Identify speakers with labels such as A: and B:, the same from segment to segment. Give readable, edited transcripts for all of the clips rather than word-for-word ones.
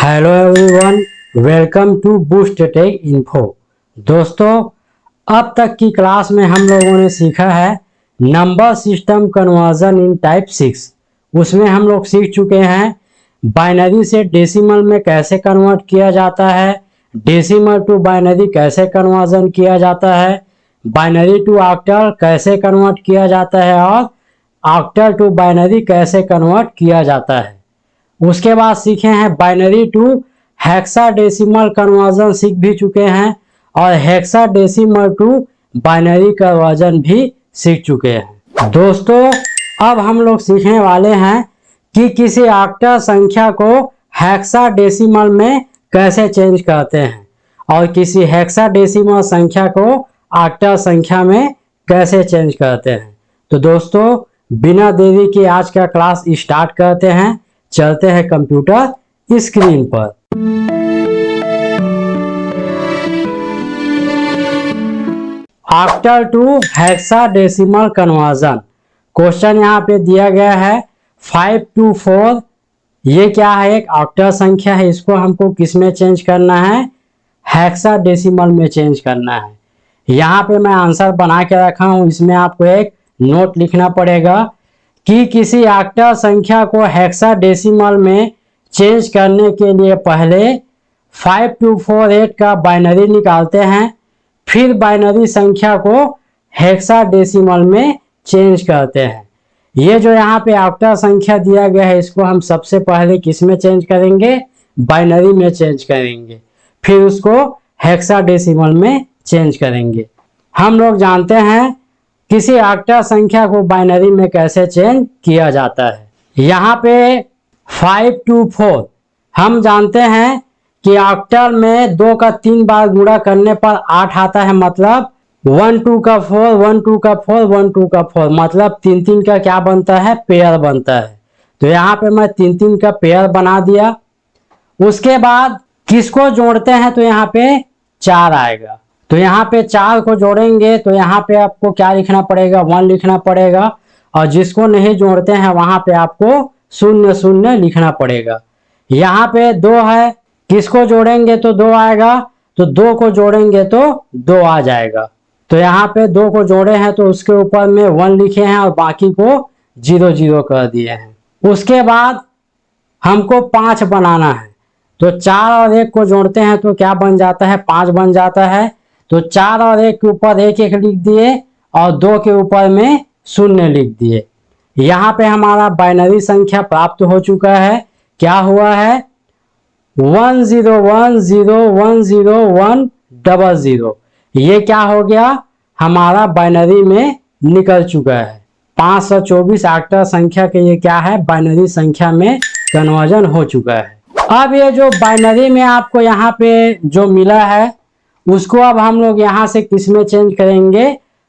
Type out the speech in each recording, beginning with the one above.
A: Hello everyone, welcome to Boost Tech Info. दोस्तों, अब तक की क्लास में हम लोगों ने सीखा है number system conversion in type 6। उसमें हम लोग सीख चुके हैं बाइनरी से डेसिमल में कैसे कन्वर्ट किया जाता है, डेसिमल टू बाइनरी कैसे कन्वर्जन किया जाता है, बाइनरी टू ऑक्टल कैसे कन्वर्ट किया जाता है और ऑक्टल टू बाइनरी कैसे कन्वर्ट किया जाता है। उसके बाद सीखे हैं बाइनरी टू हेक्साडेसिमल कन्वर्जन सीख भी चुके हैं और हेक्साडेसिमल टू बाइनरी कन्वर्जन भी सीख चुके हैं। दोस्तों, अब हम लोग सीखने वाले हैं कि किसी ऑक्टल संख्या को हेक्साडेसिमल में कैसे चेंज करते हैं और किसी हेक्साडेसिमल संख्या को ऑक्टल संख्या में कैसे चेंज करते हैं। तो दोस्तों, बिना देरी के आज का क्लास स्टार्ट करते हैं। चलते हैं कंप्यूटर स्क्रीन पर। Octal to hexadecimal conversion question यहाँ पे दिया गया है 524। ये क्या है? एक ऑक्टल संख्या है। इसको हमको किस में चेंज करना है? हेक्साडेसिमल में चेंज करना है। यहाँ पे मैं आंसर बना के रखा हूँ, इसमें आपको एक नोट लिखना पड़ेगा कि किसी ऑक्टल संख्या को हेक्साडेसिमल में चेंज करने के लिए पहले 5248 का बाइनरी निकालते हैं, फिर बाइनरी संख्या को हेक्साडेसिमल में चेंज करते हैं। ये जो यहाँ पे ऑक्टल संख्या दिया गया है, इसको हम सबसे पहले किस में चेंज करेंगे? बाइनरी में चेंज करेंगे, फिर उसको हेक्साडेसिमल में चेंज करेंगे। हम लोग जानते हैं किसी ऑक्टल संख्या को बाइनरी में कैसे चेंज किया जाता है। यहाँ पे 524 हम जानते हैं कि ऑक्टल में 2 का 3 बार गुणा करने पर 8 आता है, मतलब 1 2 का 4 1 2 का 4 1 2 का 4, मतलब 3 3 का क्या बनता है? पेयर बनता है। तो यहाँ पे मैं 3 3 का पेयर बना दिया। उसके बाद किसको जोड़ते हैं? तो यहाँ पे 4 आएगा। तो यहाँ पे 4 को जोड़ेंगे तो यहाँ पे आपको क्या लिखना पड़ेगा? 1 लिखना पड़ेगा। और जिसको नहीं जोड़ते हैं वहां पे आपको 0 0 लिखना पड़ेगा। यहाँ पे 2 है, किसको जोड़ेंगे तो 2 आएगा, तो 2 को जोड़ेंगे तो 2 आ जाएगा। तो यहाँ पे 2 को जोड़े हैं तो उसके ऊपर में 1 लिखे हैं और बाकी को 0 0 कर दिए हैं। उसके बाद हमको 5 बनाना है, तो 4 और 1 को जोड़ते हैं तो क्या बन जाता है? 5 बन जाता है। तो 4 और 1 के ऊपर 1 1 लिख दिए और 2 के ऊपर में 0 लिख दिए। यहाँ पे हमारा बाइनरी संख्या प्राप्त हो चुका है। क्या हुआ है? 1 0 1 0 1 0 1 0 0। ये क्या हो गया? हमारा बाइनरी में निकल चुका है। 524 ऑक्टल संख्या के ये क्या है? बाइनरी संख्या में कन्वर्जन हो चुका है। अब ये जो बाइनरी में आपको यहाँ पे जो मिला है, उसको अब हम लोग यहाँ से किस में चेंज करेंगे?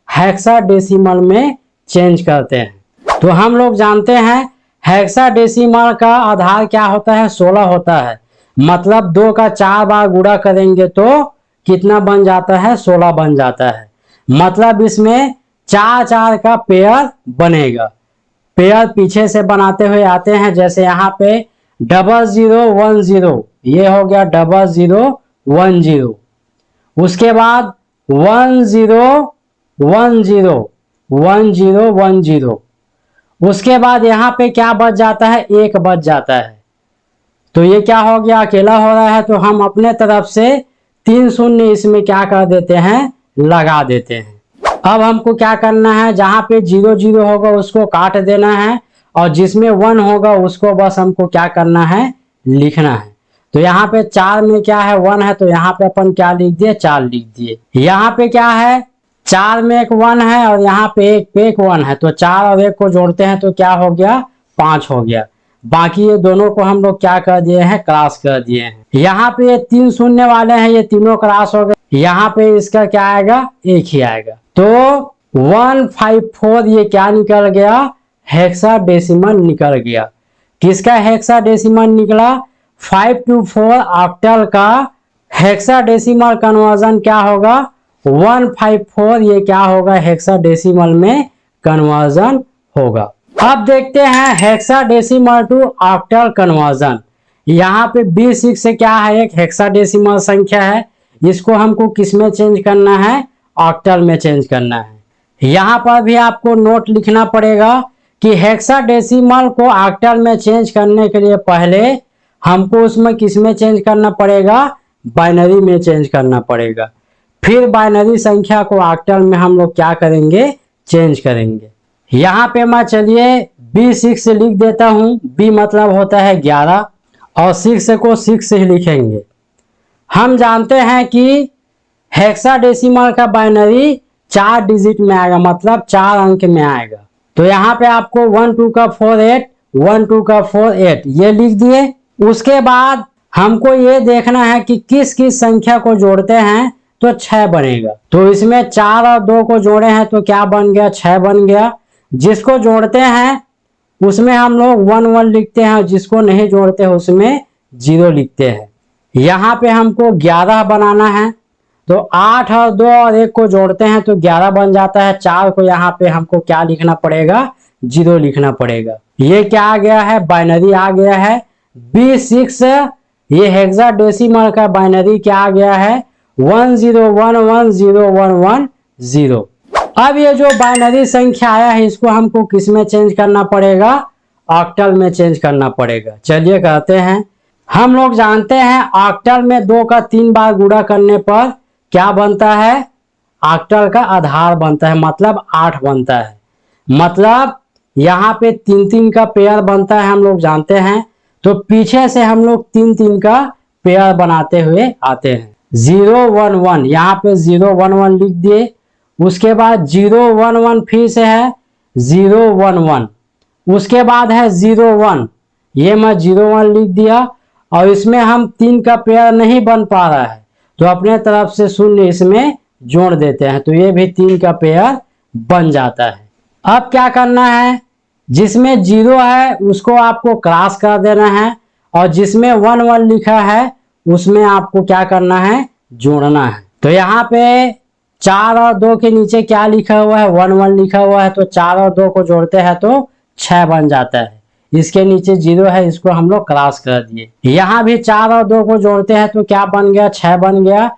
A: हेक्साडेसिमल में चेंज करते हैं। तो हम लोग जानते हैं हेक्साडेसिमल का आधार क्या होता है? 16 होता है। मतलब 2 का 4 बार गुणा करेंगे तो कितना बन जाता है? 16 बन जाता है। मतलब इसमें 4 4 का पेयर बनेगा। पेयर पीछे से बनाते हुए आते हैं, जैसे यहाँ पे 0 0 1 0, ये हो गया 0 0 1 0। उसके बाद 1 0 1 0 1 0 1 0। उसके बाद यहाँ पे क्या बच जाता है? 1 बच जाता है। तो ये क्या हो गया? अकेला हो रहा है, तो हम अपने तरफ से 3 0 इसमें क्या कर देते हैं? लगा देते हैं। अब हमको क्या करना है? जहाँ पे 0 0 होगा उसको काट देना है और जिसमें 1 होगा उसको बस हमको क्या करना है? लिखना है। तो यहाँ पे 4 में क्या है? 1 है, तो यहाँ पे अपन क्या लिख दिए? 4 लिख दिए। यहाँ पे क्या है? 4 में एक 1 है और यहाँ पे एक पे एक 1 है, तो 4 और 1 को जोड़ते हैं तो क्या हो गया? 5 हो गया। बाकी ये दोनों को हम लोग क्या कर दिए हैं? क्रॉस कर दिए हैं। यहाँ पे ये 3 शून्य वाले हैं, ये तीनों क्रॉस हो गए। यहाँ पे इसका क्या आएगा? 1 ही आएगा। तो 154 ये क्या निकल गया? हेक्साडेसिमल निकल गया। किसका हेक्साडेसिमल निकला? 524 ऑक्टल का हेक्साडेसिमल कन्वर्जन क्या होगा? 154 ये क्या होगा? हेक्साडेसिमल में कन्वर्जन होगा। अब देखते हैं हेक्साडेसिमल टू ऑक्टल कन्वर्जन। यहाँ पे B6 से क्या है, एक हेक्साडेसिमल संख्या है, इसको हमको किस में चेंज करना है, ऑक्टल में चेंज करना है। यहाँ पर भी आपको नोट लिखना पड़ेगा कि हेक्साडेसिमल को ऑक्टल में चेंज करने के लिए पहले हमको उसमें किस में चेंज करना पड़ेगा, बाइनरी में चेंज करना पड़ेगा। फिर बाइनरी संख्या को ऑक्टल में हम लोग क्या करेंगे, चेंज करेंगे। यहाँ पे मैं चलिए B6 से लिख देता हूँ। B मतलब होता है 11 और 6 को 6 से ही लिखेंगे। हम जानते हैं कि हेक्साडेसिमल का बाइनरी 4 डिजिट में आएगा, मतलब 4 अंक में आएगा। तो यहाँ पे आपको 1 2 का 4 8, 1 2 का 4 8 ये लिख दिए। उसके बाद हमको ये देखना है कि किस किस संख्या को जोड़ते हैं तो 6 बनेगा। तो इसमें 4 और 2 को जोड़े हैं तो क्या बन गया, 6 बन गया। जिसको जोड़ते हैं उसमें हम लोग 1 1 लिखते हैं, जिसको नहीं जोड़ते हैं उसमें 0 लिखते हैं। यहाँ पे हमको 11 बनाना है, तो 8 और 2 और 1 को जोड़ते हैं तो 11 बन जाता है। 4 को यहाँ पे हमको क्या लिखना पड़ेगा, 0 लिखना पड़ेगा। ये क्या आ गया है, बाइनरी आ गया है B6। ये हेक्साडेसिमल का बाइनरी क्या आ गया है, 10110110। अब ये जो बाइनरी संख्या आया है इसको हमको किस में चेंज करना पड़ेगा, ऑक्टल में चेंज करना पड़ेगा। चलिए करते हैं। हम लोग जानते हैं ऑक्टल में 2 का 3 बार गुणा करने पर क्या बनता है, ऑक्टल का आधार बनता है, मतलब 8 बनता है। मतलब यहाँ पे 3 3 का पेयर बनता है, हम लोग जानते हैं। तो पीछे से हम लोग 3 3 का पेयर बनाते हुए आते हैं। 0 1 1, यहाँ पे 0 1 1 लिख दिए। उसके बाद 0 1 1 फिर से है 0 1 1। उसके बाद है 0 1, ये मैं 0 1 लिख दिया। और इसमें हम 3 का पेयर नहीं बन पा रहा है तो अपने तरफ से 0 इसमें जोड़ देते हैं, तो ये भी 3 का पेयर बन जाता है। अब क्या करना है, जिसमें 0 है उसको आपको क्रॉस कर देना है, और जिसमें 1 1 लिखा है उसमें आपको क्या करना है, जोड़ना है। तो यहाँ पे 4 और 2 के नीचे क्या लिखा हुआ है, 1 1 लिखा हुआ है। तो 4 और 2 को जोड़ते हैं तो 6 बन जाता है। इसके नीचे 0 है, इसको हम लोग क्रॉस कर दिए। यहाँ भी 4 और 2 को जोड़ते हैं तो क्या बन गया, 6 बन गया।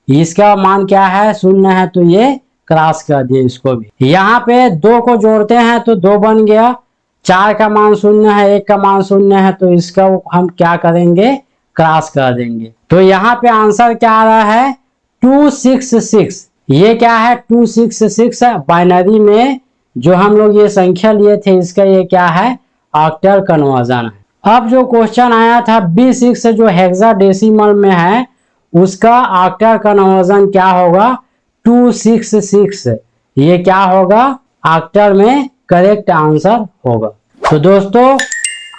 A: इसका मान क्या है, 0 है, तो ये क्रॉस कर दिए इसको भी। यहाँ पे 2 को जोड़ते हैं तो 2 बन गया। 4 का मान 0 है, 1 का मान 0 है, तो इसका हम क्या करेंगे, क्रॉस कर देंगे। तो यहाँ पे आंसर क्या आ रहा है, 266। ये क्या है, 266 बाइनरी में जो हम लोग ये संख्या लिए थे इसका ये क्या है, ऑक्टल कन्वर्जन है। अब जो क्वेश्चन आया था B6 जो हेक्साडेसिमल में है उसका ऑक्टल कन्वर्जन क्या होगा, 266। ये क्या होगा, ऑक्टल में करेक्ट आंसर होगा। तो दोस्तों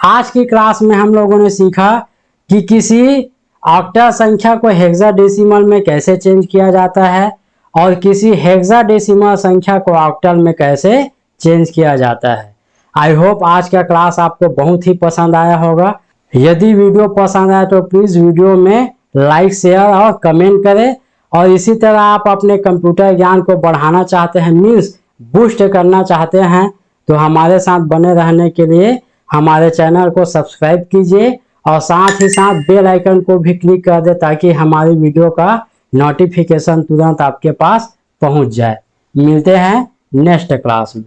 A: आज की क्लास में हम लोगों ने सीखा कि किसी ऑक्टल संख्या को हेक्साडेसिमल में कैसे चेंज किया जाता है और किसी हेक्साडेसिमल संख्या को ऑक्टल में कैसे चेंज किया जाता है। आई होप आज का क्लास आपको बहुत ही पसंद आया होगा। यदि वीडियो पसंद आए तो प्लीज़ वीडियो में लाइक, शेयर और कमेंट करें। और इसी तरह आप अपने कंप्यूटर ज्ञान को बढ़ाना चाहते हैं, मीन्स बूस्ट करना चाहते हैं, तो हमारे साथ बने रहने के लिए हमारे चैनल को सब्सक्राइब कीजिए और साथ ही साथ बेल आइकन को भी क्लिक कर दे ताकि हमारी वीडियो का नोटिफिकेशन तुरंत आपके पास पहुंच जाए। मिलते हैं नेक्स्ट क्लास में।